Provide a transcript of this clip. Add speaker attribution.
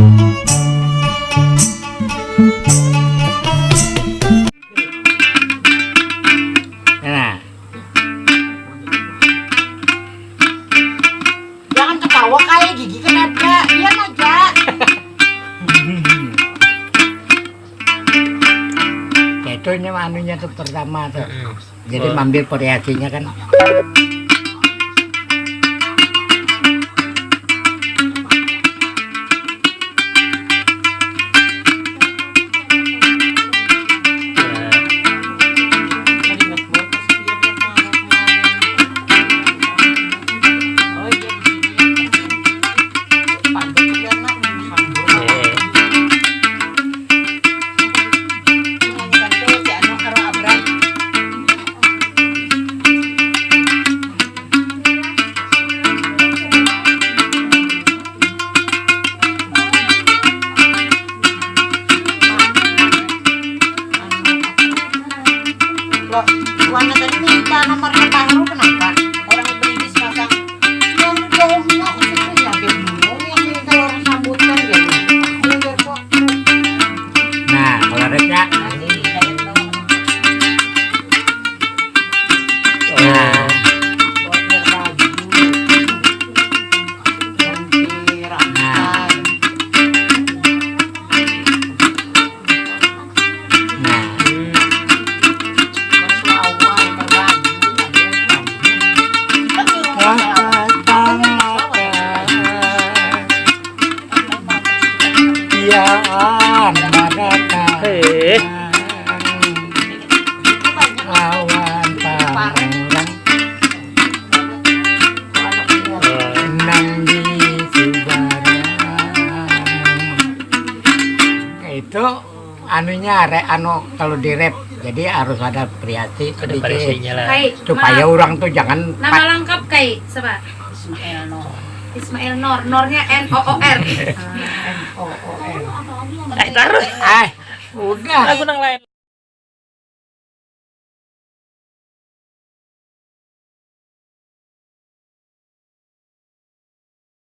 Speaker 1: Nah,
Speaker 2: Jangan ketawa kayak gigi kenapa? Iya aja.
Speaker 1: itu anunya tuh pertama tuh. Jadi ambil variasinya kan.
Speaker 2: Loh, Wana tadi minta nomor Baru kenapa? Orang beriris pasang yang jauhnya itu ya bingung yang minta orang sambutan gitu.
Speaker 1: Nah, kalau rednya awan parang nang di Subarang. Itu anunya kalau di rap jadi harus ada variasi
Speaker 3: Ada
Speaker 1: sedikit
Speaker 3: variasinya lah.
Speaker 1: supaya orang tuh jangan
Speaker 4: Nama lengkap Kai, siapa? Ismail Nor, Nornya N-O-O-R.
Speaker 3: Taruh.
Speaker 1: udah
Speaker 3: Lagu nang lain.